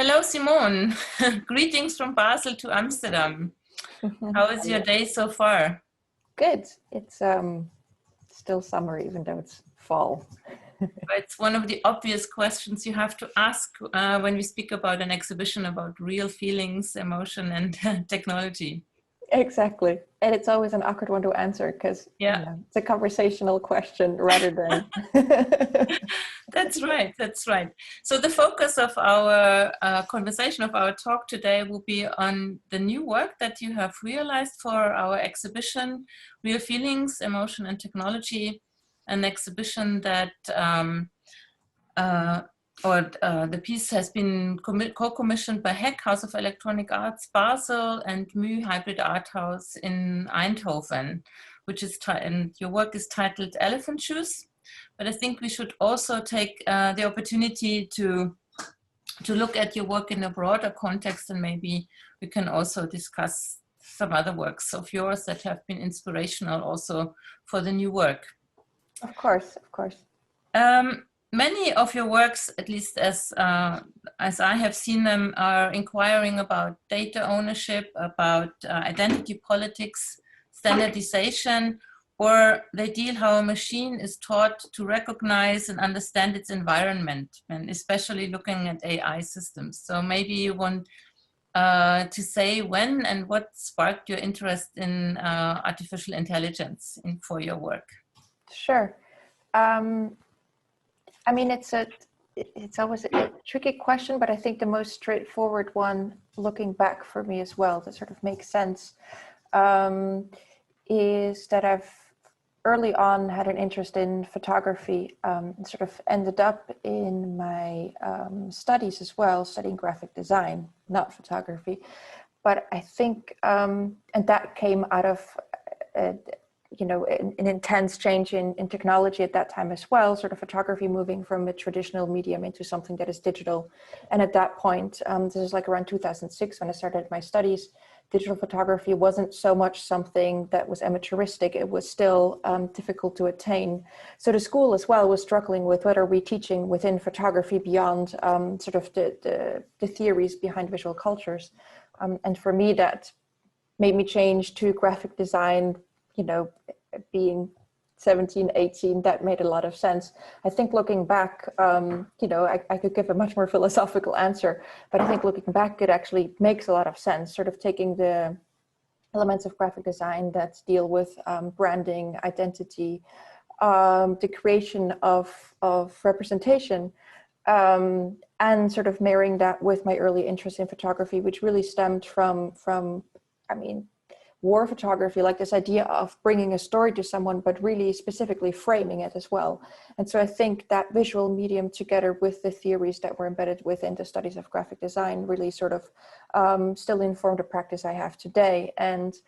Hello, Simone. Greetings from Basel to Amsterdam. How is your day so far? Good. It's still summer, even though it's fall. It's one of the obvious questions you have to ask when we speak about an exhibition about real feelings, emotion, and technology. Exactly. And it's always an awkward one to answer because it's a conversational question rather than... That's right. That's right. So the focus of our conversation, of our talk today, will be on the new work that you have realized for our exhibition, Real Feelings, Emotion, and Technology, an exhibition that the piece has been co-commissioned by HEC, House of Electronic Arts, Basel, and MÜ Hybrid Art House in Eindhoven, which is, and your work is titled Elephant Shoes. But I think we should also take the opportunity to look at your work in a broader context, and maybe we can also discuss some other works of yours that have been inspirational also for the new work. Of course, of course. Many of your works, at least as I have seen them, are inquiring about data ownership, about identity politics, standardization, or they deal how a machine is taught to recognize and understand its environment, and especially looking at AI systems. So maybe you want to say when and what sparked your interest in artificial intelligence for your work. Sure. I mean, it's always a tricky question, but I think the most straightforward one, looking back for me as well, that sort of makes sense, is that I've early on had an interest in photography, and sort of ended up in my studies as well, studying graphic design, not photography. But I think, and that came out of an intense change in technology at that time as well, sort of photography moving from a traditional medium into something that is digital. And at that point, this is like around 2006 when I started my studies, digital photography wasn't so much something that was amateuristic, it was still difficult to attain. So the school as well was struggling with what are we teaching within photography beyond sort of the theories behind visual cultures. And for me, that made me change to graphic design, being 17, 18, that made a lot of sense. I think looking back, I could give a much more philosophical answer, but I think looking back, it actually makes a lot of sense, sort of taking the elements of graphic design that deal with branding, identity, the creation of representation, and sort of marrying that with my early interest in photography, which really stemmed from war photography, like this idea of bringing a story to someone, but really specifically framing it as well. And so I think that visual medium together with the theories that were embedded within the studies of graphic design really sort of still inform the practice I have today. And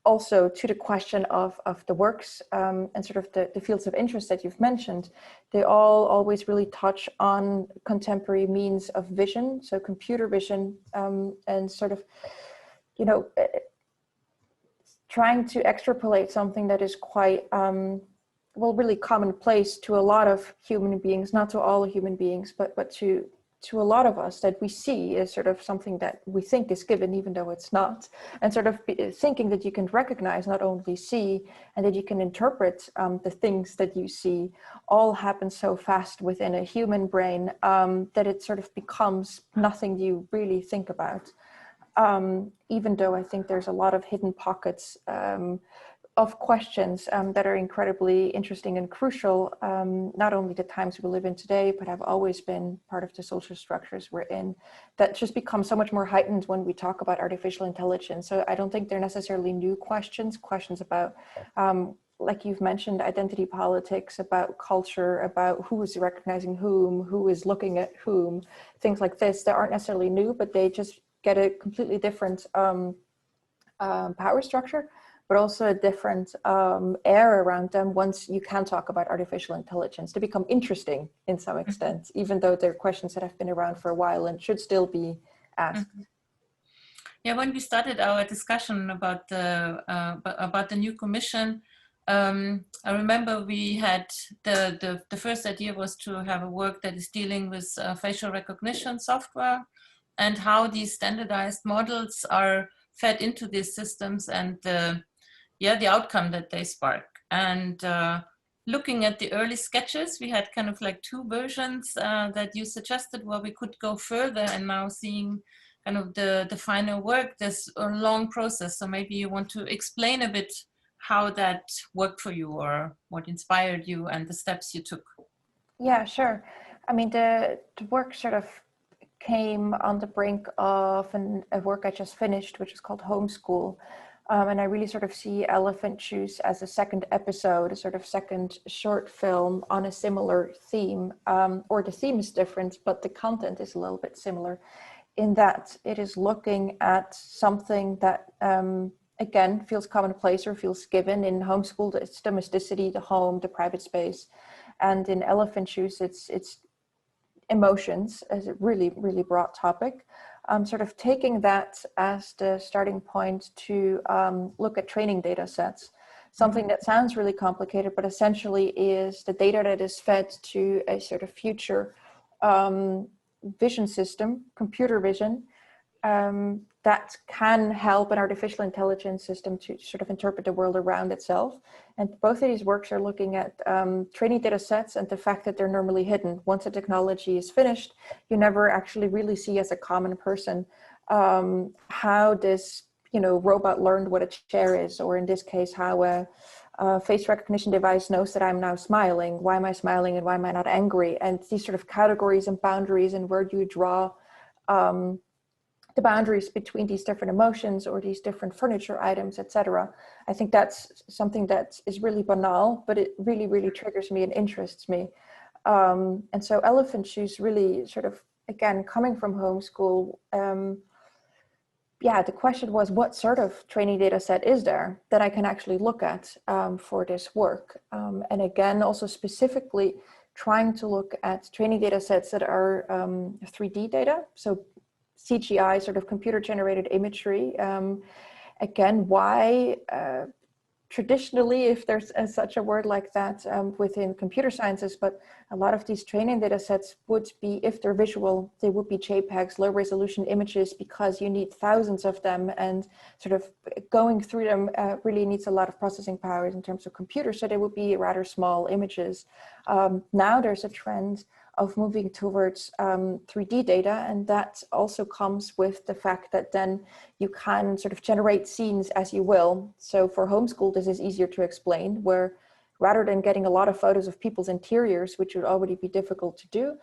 also to the question of the works and sort of the fields of interest that you've mentioned, they all always really touch on contemporary means of vision, so computer vision, and sort of, trying to extrapolate something that is quite, really commonplace to a lot of human beings, not to all human beings, but to a lot of us, that we see as sort of something that we think is given, even though it's not. And sort of thinking that you can recognize, not only see, and that you can interpret the things that you see, all happen so fast within a human brain that it sort of becomes nothing you really think about. Even though I think there's a lot of hidden pockets of questions that are incredibly interesting and crucial, not only the times we live in today, but have always been part of the social structures we're in, that just become so much more heightened when we talk about artificial intelligence. So I don't think they're necessarily new questions about, like you've mentioned, identity politics, about culture, about who is recognizing whom, who is looking at whom, things like this that aren't necessarily new, but they just get a completely different power structure, but also a different air around them once you can talk about artificial intelligence. They become interesting in some extent, even though they're questions that have been around for a while and should still be asked. Yeah, when we started our discussion about the new commission, I remember we had the first idea was to have a work that is dealing with facial recognition software and how these standardized models are fed into these systems and the outcome that they spark. And looking at the early sketches, we had kind of like two versions that you suggested where we could go further, and now seeing kind of the final work, there's a long process. So maybe you want to explain a bit how that worked for you or what inspired you and the steps you took. Yeah, sure. I mean, the work sort of came on the brink of a work I just finished, which is called Homeschool. And I really sort of see Elephant Shoes as a second episode, a sort of second short film on a similar theme, or the theme is different, but the content is a little bit similar in that it is looking at something that, again, feels commonplace or feels given in homeschool. It's domesticity, the home, the private space. And in Elephant Shoes, it's emotions as a really, really broad topic. Sort of taking that as the starting point to look at training data sets, something that sounds really complicated, but essentially is the data that is fed to a sort of future vision system, computer vision, that can help an artificial intelligence system to sort of interpret the world around itself. And both of these works are looking at training data sets and the fact that they're normally hidden. Once a technology is finished, you never actually really see as a common person how this, robot learned what a chair is, or in this case, how a face recognition device knows that I'm now smiling. Why am I smiling and why am I not angry? And these sort of categories and boundaries, and where do you draw the boundaries between these different emotions or these different furniture items, etc. I think that's something that is really banal, but it really, really triggers me and interests me. And so Elephant Shoes really sort of, again, coming from homeschool, the question was, what sort of training data set is there that I can actually look at for this work? And again, also specifically trying to look at training data sets that are 3D data. So CGI, sort of computer generated imagery. Again, why traditionally, if there's such a word like that within computer sciences, but a lot of these training data sets would be, if they're visual, they would be JPEGs, low resolution images, because you need thousands of them, and sort of going through them really needs a lot of processing powers in terms of computers, so they would be rather small images. Now there's a trend of moving towards 3D data, and that also comes with the fact that then you can sort of generate scenes as you will. So for homeschool, this is easier to explain, where rather than getting a lot of photos of people's interiors, which would already be difficult to do,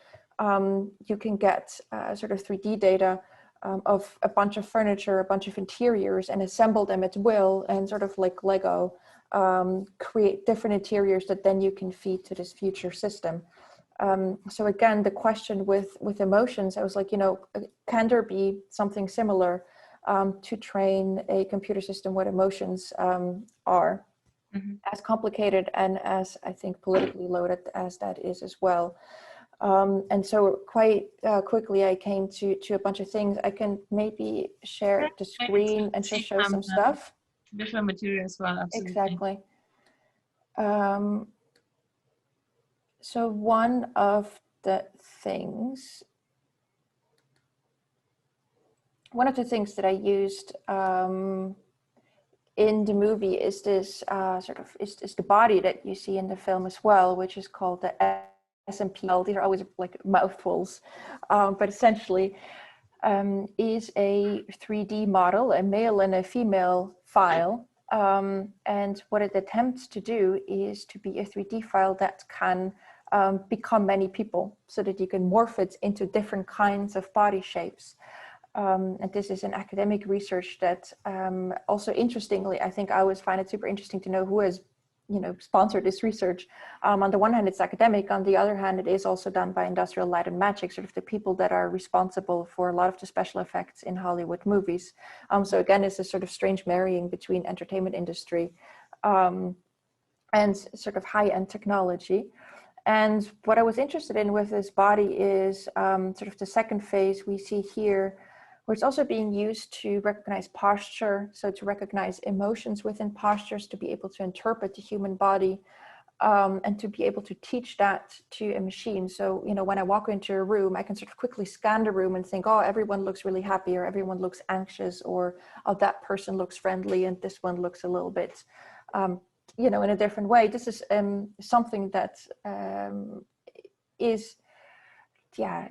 you can get sort of 3D data of a bunch of furniture, a bunch of interiors, and assemble them at will, and sort of like Lego, create different interiors that then you can feed to this future system. So again, the question with emotions, I was like, can there be something similar to train a computer system what emotions are? Mm-hmm. As complicated and as, I think, politically loaded as that is as well. And so quite quickly I came to a bunch of things. I can maybe share the screen and just show some stuff. Visual material as well, absolutely. Exactly. So one of the things that I used in the movie is this is the body that you see in the film as well, which is called the Smpl. These are always like mouthfuls, but essentially is a 3D model, a male and a female file. And what it attempts to do is to be a 3D file that can become many people, so that you can morph it into different kinds of body shapes. And this is an academic research that also, interestingly, I think I always find it super interesting to know who has sponsored this research. On the one hand, it's academic. On the other hand, it is also done by Industrial Light and Magic, sort of the people that are responsible for a lot of the special effects in Hollywood movies. So again, it's a sort of strange marrying between entertainment industry and sort of high-end technology. And what I was interested in with this body is sort of the second phase we see here, where it's also being used to recognize posture, so to recognize emotions within postures, to be able to interpret the human body, and to be able to teach that to a machine. So, you know, when I walk into a room, I can sort of quickly scan the room and think, oh, everyone looks really happy, or everyone looks anxious, or oh, that person looks friendly and this one looks a little bit, you know, in a different way. This is something that is, yeah,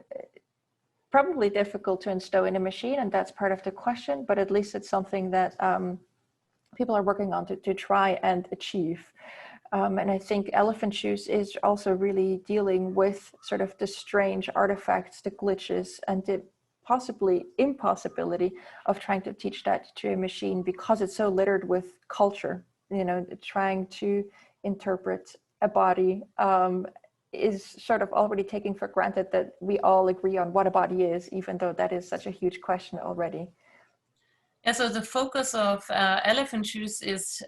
probably difficult to instill in a machine, and that's part of the question, but at least it's something that people are working on to try and achieve. And I think Elephant Shoes is also really dealing with sort of the strange artifacts, the glitches, and the possibly impossibility of trying to teach that to a machine, because it's so littered with culture. You know, trying to interpret a body is sort of already taking for granted that we all agree on what a body is, even though that is such a huge question already. Yeah, so the focus of Elephant Shoes is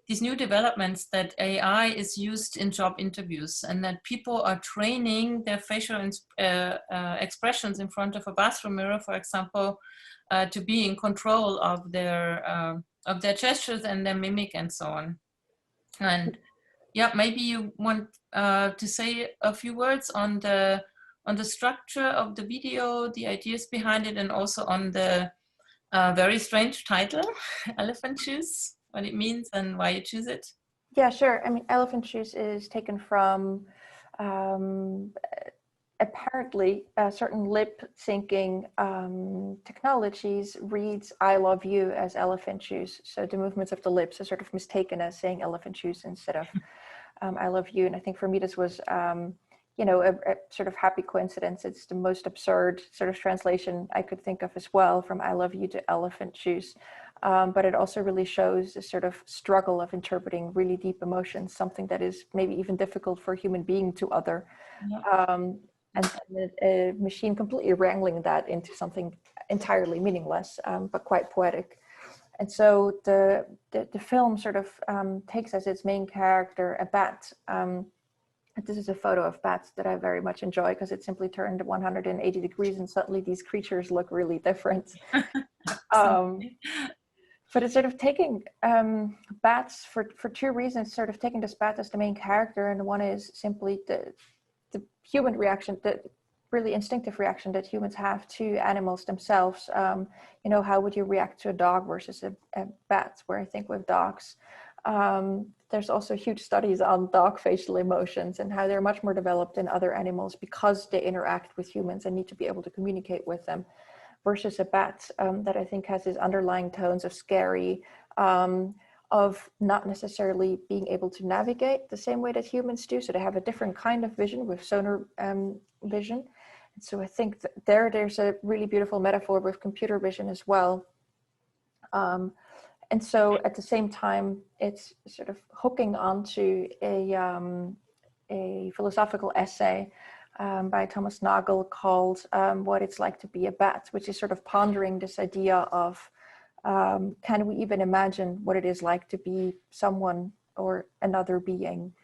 these new developments that AI is used in job interviews, and that people are training their facial expressions in front of a bathroom mirror, for example, to be in control of their gestures and their mimic and so on. And yeah, maybe you want to say a few words on the structure of the video, the ideas behind it, and also on the very strange title, Elephant Shoes, what it means and why you choose it. Yeah, sure. I mean, Elephant Shoes is taken from apparently certain lip syncing technologies reads "I love you" as elephant shoes. So the movements of the lips are sort of mistaken as saying elephant shoes instead of "I love you." And I think for me, this was, you know, a sort of happy coincidence. It's the most absurd sort of translation I could think of as well, from "I love you" to elephant shoes. But it also really shows a sort of struggle of interpreting really deep emotions, something that is maybe even difficult for a human being to utter. Yeah. And a machine completely wrangling that into something entirely meaningless, but quite poetic. And so the film sort of takes as its main character a bat. This is a photo of bats that I very much enjoy, because it simply turned 180 degrees and suddenly these creatures look really different. But it's sort of taking bats for two reasons, sort of taking this bat as the main character. And one is simply the human reaction, the really instinctive reaction that humans have to animals themselves. You know, how would you react to a dog versus a bat? Where I think with dogs, there's also huge studies on dog facial emotions and how they're much more developed than other animals because they interact with humans and need to be able to communicate with them, versus a bat that I think has these underlying tones of scary, of not necessarily being able to navigate the same way that humans do. So they have a different kind of vision with sonar vision. And so I think that there's a really beautiful metaphor with computer vision as well. And so at the same time, it's sort of hooking onto a philosophical essay by Thomas Nagel called What It's Like to Be a Bat, which is sort of pondering this idea of can we even imagine what it is like to be someone or another being?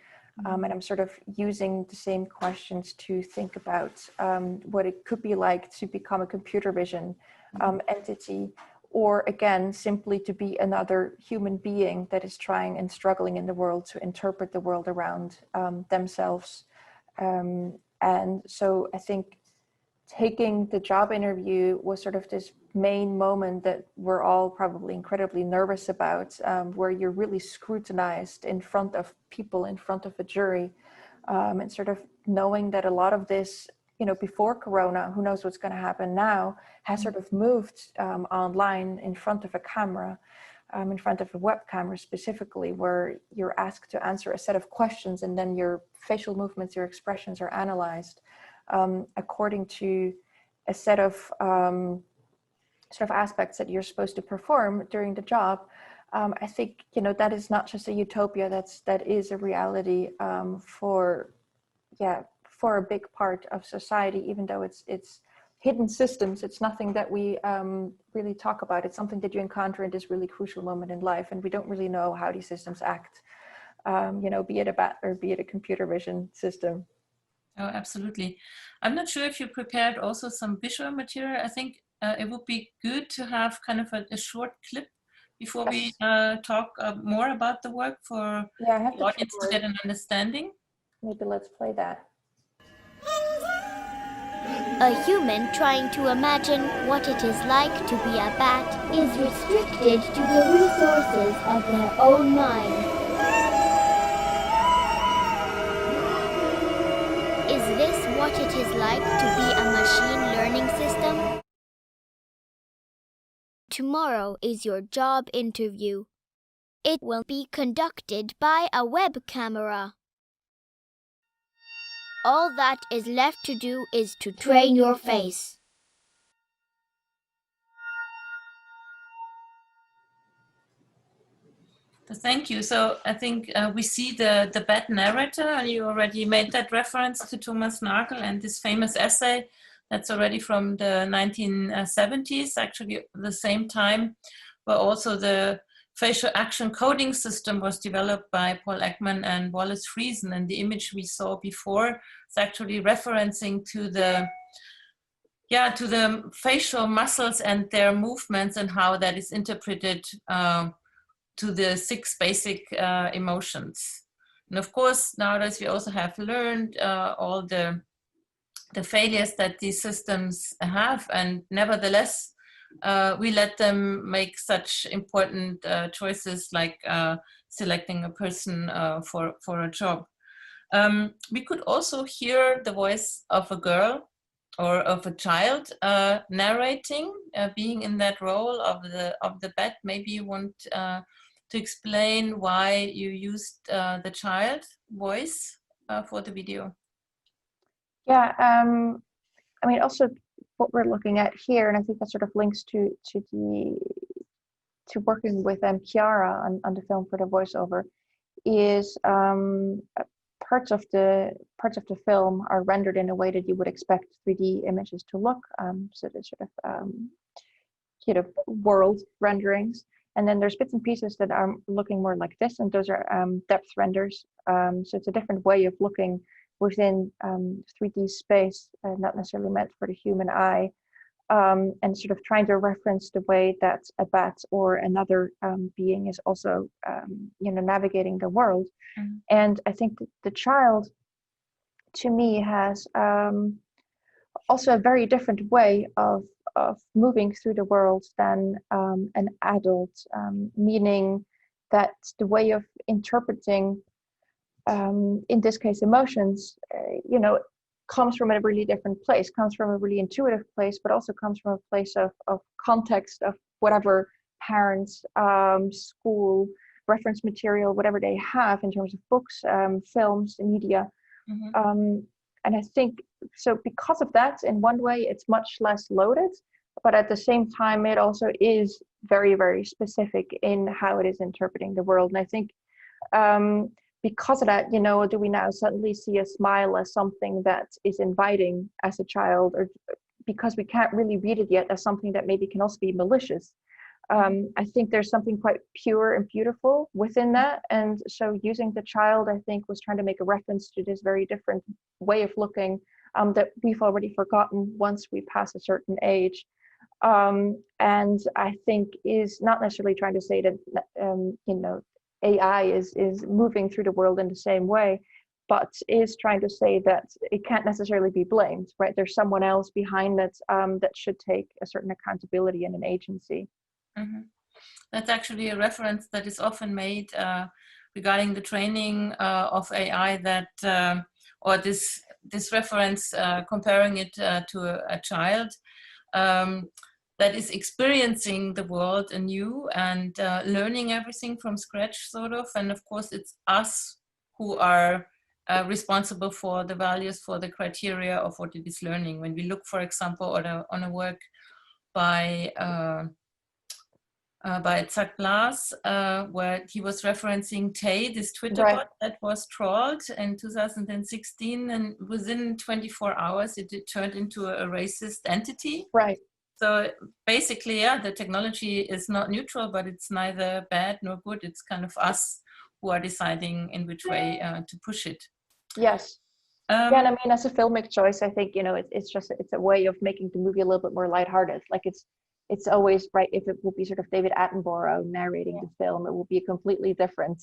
And I'm sort of using the same questions to think about what it could be like to become a computer vision entity, or again, simply to be another human being that is trying and struggling in the world to interpret the world around themselves. And so I think taking the job interview was sort of this main moment that we're all probably incredibly nervous about, where you're really scrutinized in front of people, in front of a jury, and sort of knowing that a lot of this, you know, before Corona, who knows what's going to happen now, has sort of moved online in front of a camera, in front of a web camera specifically, where you're asked to answer a set of questions and then your facial movements, your expressions are analyzed according to a set of sort of aspects that you're supposed to perform during the job. I think, you know, that is not just a utopia, that is a reality for a big part of society, even though it's hidden systems. It's nothing that we really talk about. It's something that you encounter in this really crucial moment in life, and we don't really know how these systems act, you know, be it a bat or be it a computer vision system. Oh, absolutely. I'm not sure if you prepared also some visual material. I think it would be good to have kind of a short clip before we talk more about the work for I have the audience to get an understanding. Maybe let's play that. A human trying to imagine what it is like to be a bat is restricted to the resources of their own mind. Is this what it is like to be a machine learning system? Tomorrow is your job interview. It will be conducted by a web camera. All that is left to do is to train your face. Thank you. So I think we see the bad narrator, and you already made that reference to Thomas Nagel and this famous essay that's already from the 1970s, actually the same time, where also the facial action coding system was developed by Paul Ekman and Wallace Friesen. And the image we saw before is actually referencing to the facial muscles and their movements and how that is interpreted to the 6 basic emotions. And of course, nowadays we also have learned all the failures that these systems have, and nevertheless, we let them make such important choices like selecting a person for a job. We could also hear the voice of a girl or of a child narrating, being in that role of the bat. Maybe you want to explain why you used the child voice for the video. Yeah, I mean, also what we're looking at here, and I think that sort of links to working with Chiara on the film for the voiceover, is parts of the film are rendered in a way that you would expect 3D images to look. So there's sort of world renderings, and then there's bits and pieces that are looking more like this, and those are depth renders. So it's a different way of looking within 3D space, not necessarily meant for the human eye, and sort of trying to reference the way that a bat or another being is also, navigating the world. Mm-hmm. And I think the child, to me, has also a very different way of moving through the world than an adult, meaning that the way of interpreting, in this case, emotions, comes from a really different place, comes from a really intuitive place, but also comes from a place of context of whatever parents, school, reference material, whatever they have in terms of books, films, media. Mm-hmm. And I think, so because of that, in one way, it's much less loaded, but at the same time, it also is very, very specific in how it is interpreting the world. And I think, because of that, do we now suddenly see a smile as something that is inviting as a child, or because we can't really read it yet as something that maybe can also be malicious? I think there's something quite pure and beautiful within that. And so using the child, I think, was trying to make a reference to this very different way of looking that we've already forgotten once we pass a certain age. And I think is not necessarily trying to say that, AI is moving through the world in the same way, but is trying to say that it can't necessarily be blamed, right? There's someone else behind that that should take a certain accountability and an agency. Mm-hmm. That's actually a reference that is often made regarding the training of AI, that or this reference comparing it to a child that is experiencing the world anew and learning everything from scratch, sort of. And of course, it's us who are responsible for the values, for the criteria of what it is learning. When we look, for example, on a work by Zach Blas, where he was referencing Tay, this Twitter bot that was trawled in 2016, and within 24 hours, it turned into a racist entity. Right. So basically, the technology is not neutral, but it's neither bad nor good. It's kind of us who are deciding in which way to push it. Yes. Yeah, and I mean, as a filmic choice, I think, you know, it's a way of making the movie a little bit more lighthearted. Like it's always right. If it will be sort of David Attenborough narrating the film, it will be a completely different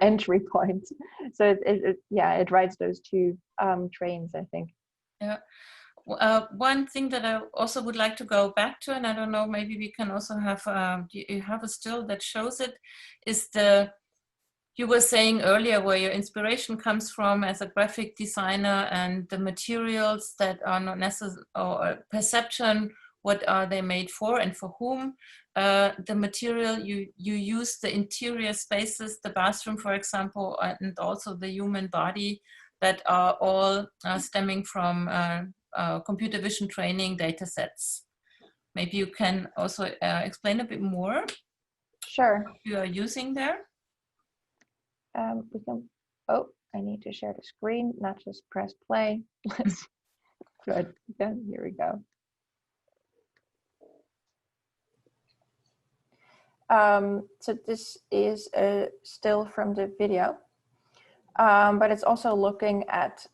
entry point. So it rides those two trains, I think. Yeah. One thing that I also would like to go back to, and I don't know, maybe we can also have, you have a still that shows it, is you were saying earlier where your inspiration comes from as a graphic designer, and the materials that are not necessary, or perception, what are they made for and for whom. The material, you use the interior spaces, the bathroom, for example, and also the human body, that are all stemming from computer vision training data sets. Maybe you can also explain a bit more. Sure. What you are using there. We can, oh, I need to share the screen, not just press play. Let's good. Yeah, here we go. So this is a still from the video, but it's also looking at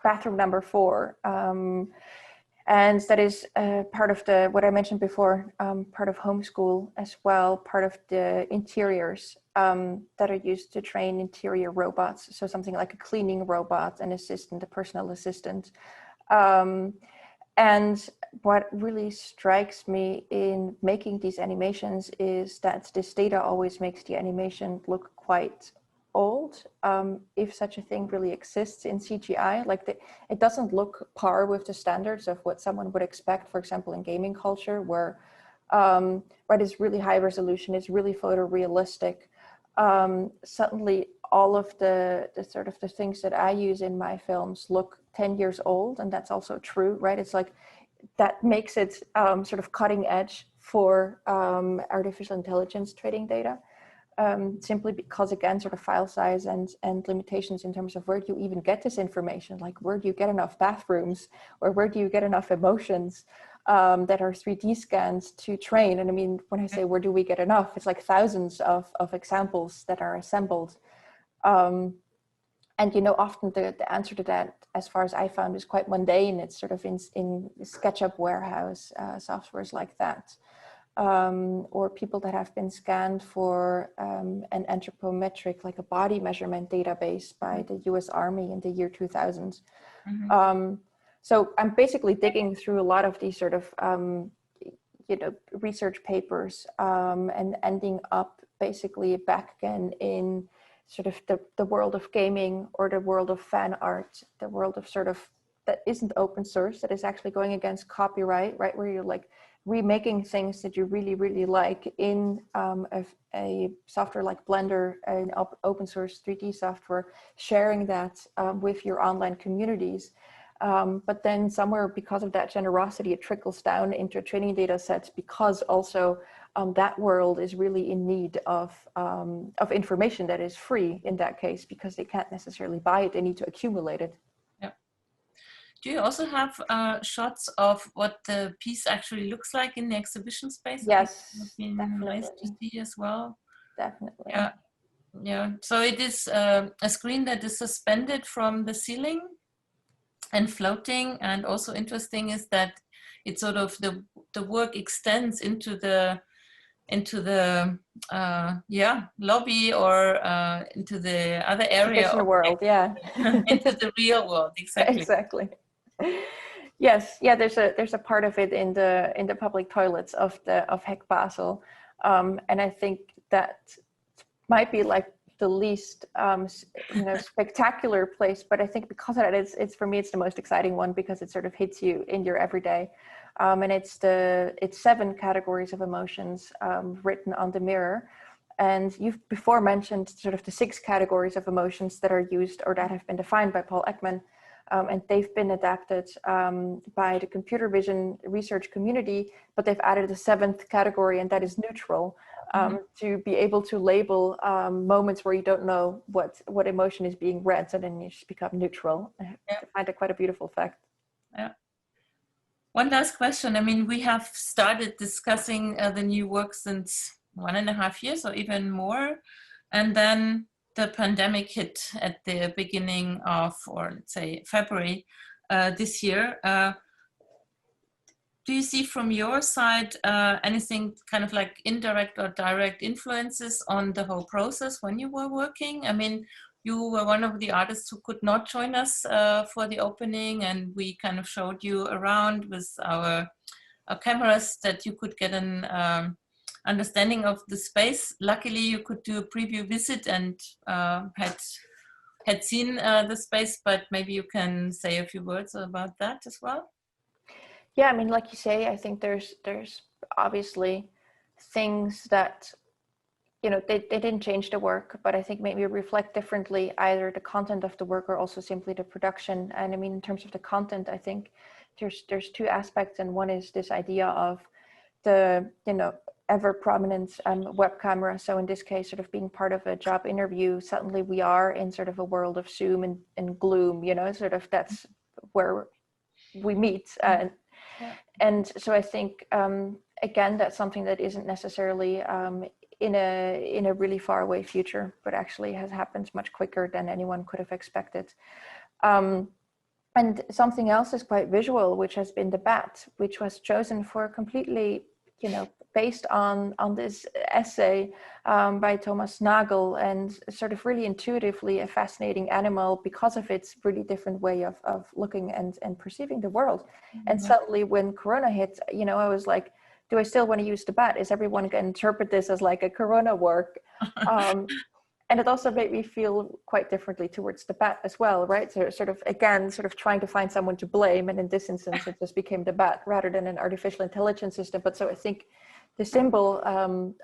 bathroom number 4. And that is part of what I mentioned before, part of homeschool as well, part of the interiors that are used to train interior robots. So something like a cleaning robot, an assistant, a personal assistant. And what really strikes me in making these animations is that this data always makes the animation look quite old, if such a thing really exists in CGI. Like it doesn't look par with the standards of what someone would expect, for example, in gaming culture, where it's really high resolution, it's really photorealistic. Suddenly all of the sort of the things that I use in my films look 10 years old, and that's also true, right? It's like that makes it sort of cutting edge for artificial intelligence training data. Simply because, again, sort of file size and limitations in terms of where do you even get this information? Like, where do you get enough bathrooms, or where do you get enough emotions that are 3D scans to train? And I mean, when I say where do we get enough, it's like thousands of examples that are assembled. And, you know, often the answer to that, as far as I found, is quite mundane. It's sort of in SketchUp warehouse, softwares like that. Or people that have been scanned for an anthropometric, like a body measurement database by the US Army in the year 2000. Mm-hmm. So I'm basically digging through a lot of these sort of, you know, research papers and ending up basically back again in sort of the world of gaming, or the world of fan art, the world of sort of, that isn't open source, that is actually going against copyright, right? Where you're like remaking things that you really, really like in a software like Blender, an open source 3D software, sharing that with your online communities. But then somewhere, because of that generosity, it trickles down into training data sets, because also that world is really in need of information that is free in that case, because they can't necessarily buy it, they need to accumulate it. Yeah. Do you also have shots of what the piece actually looks like in the exhibition space? Yes, It would be definitely. nice to see as well. Definitely. Yeah. Yeah. So it is a screen that is suspended from the ceiling and floating. And also interesting is that it's sort of the work extends into the lobby, or into the other area of the world, yeah. into the real world, exactly. Exactly. Yes, yeah. There's a part of it in the public toilets of Heck Basel, and I think that might be like the least you know, spectacular place, but I think because of that, it's for me, it's the most exciting one, because it sort of hits you in your everyday. And it's 7 categories of emotions written on the mirror. And you've before mentioned sort of the 6 categories of emotions that are used, or that have been defined by Paul Ekman. And they've been adapted by the computer vision research community, but they've added a 7th category, and that is neutral, to be able to label moments where you don't know what emotion is being read, so then you just become neutral. I find it quite a beautiful fact. Yeah. One last question. I mean, we have started discussing the new work since 1.5 years or even more. And then the pandemic hit at the beginning of, or let's say February this year. Do you see from your side anything kind of like indirect or direct influences on the whole process when you were working? I mean, you were one of the artists who could not join us for the opening, and we kind of showed you around with our cameras that you could get an understanding of the space. Luckily, you could do a preview visit and had seen the space, but maybe you can say a few words about that as well. Yeah, I mean, like you say, I think there's obviously things that, you know, they didn't change the work, but I think maybe reflect differently either the content of the work or also simply the production. And I mean, in terms of the content, I think there's two aspects, and one is this idea of the, you know, ever prominent web camera. So in this case, sort of being part of a job interview, suddenly we are in sort of a world of Zoom and gloom, you know, sort of that's where we meet. And so I think, again, that's something that isn't necessarily in a really far away future, but actually has happened much quicker than anyone could have expected. And something else is quite visual, which has been the bat, which was chosen for completely, you know, based on this essay by Thomas Nagel, and sort of really intuitively a fascinating animal because of its really different way of looking and perceiving the world. Mm-hmm. And suddenly when Corona hit, you know, I was like, do I still want to use the bat? Is everyone going to interpret this as like a Corona work? And it also made me feel quite differently towards the bat as well, right? So sort of, again, sort of trying to find someone to blame. And in this instance, it just became the bat rather than an artificial intelligence system. But so I think the symbol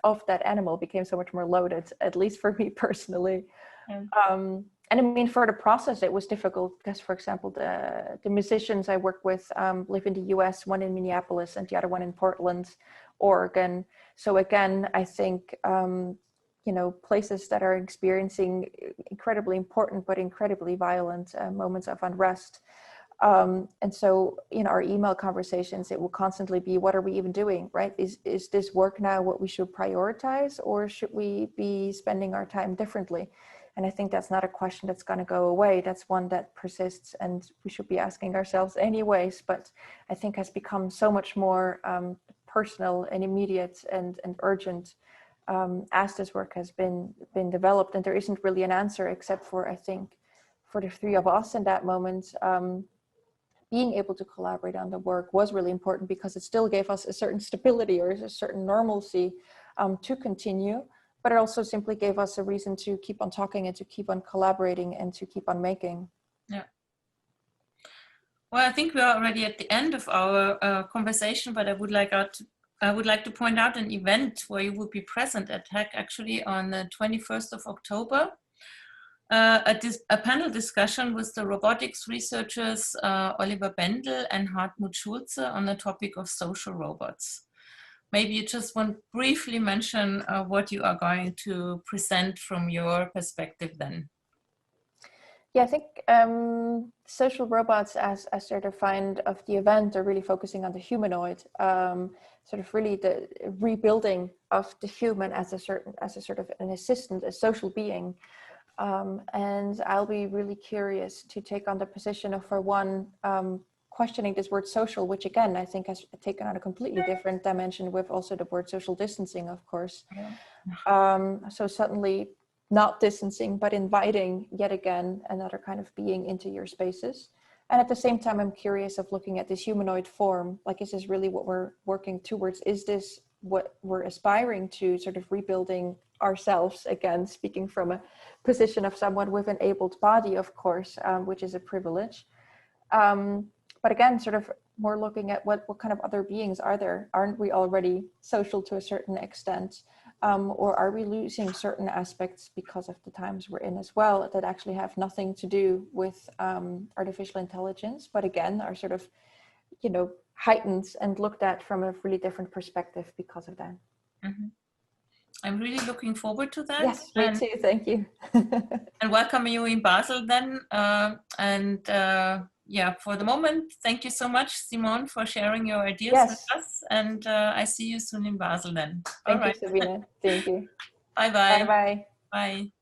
of that animal became so much more loaded, at least for me personally. And I mean, for the process, it was difficult because, for example, the musicians I work with live in the US, one in Minneapolis and the other one in Portland, Oregon. So again, I think, you know, places that are experiencing incredibly important but incredibly violent moments of unrest. And so in our email conversations, it will constantly be, what are we even doing, right? Is this work now what we should prioritize, or should we be spending our time differently? And I think that's not a question that's going to go away. That's one that persists, and we should be asking ourselves anyways, but I think has become so much more personal and immediate and urgent as this work has been developed. And there isn't really an answer except for, I think, for the three of us in that moment, being able to collaborate on the work was really important because it still gave us a certain stability or a certain normalcy to continue, but it also simply gave us a reason to keep on talking and to keep on collaborating and to keep on making. Yeah. Well, I think we are already at the end of our conversation, but I would like to point out an event where you will be present at HACC actually on the 21st of October. A panel discussion with the robotics researchers Oliver Bendel and Hartmut Schulze on the topic of social robots. Maybe you just want to briefly mention what you are going to present from your perspective then. Yeah, I think social robots, as they're defined of the event, are really focusing on the humanoid, sort of really the rebuilding of the human as a sort of an assistant, a social being. And I'll be really curious to take on the position of, for one, questioning this word social, which again, I think has taken on a completely different dimension with also the word social distancing, of course. Yeah. So suddenly not distancing, but inviting yet again another kind of being into your spaces. And at the same time, I'm curious of looking at this humanoid form, like, is this really what we're working towards? Is this what we're aspiring to, sort of rebuilding ourselves again, speaking from a position of someone with an abled body, of course, which is a privilege. But again, sort of more looking at what kind of other beings are there? Aren't we already social to a certain extent? Or are we losing certain aspects because of the times we're in as well that actually have nothing to do with artificial intelligence, but again, are sort of, you know, heightened and looked at from a really different perspective because of that. Mm-hmm. I'm really looking forward to that. Yes, me too. Thank you. And welcome you in Basel then. Yeah, for the moment, thank you so much, Simone, for sharing your ideas with us. And I see you soon in Basel then. Thank you, Sabine. Thank you. Bye-bye. Bye-bye. Bye.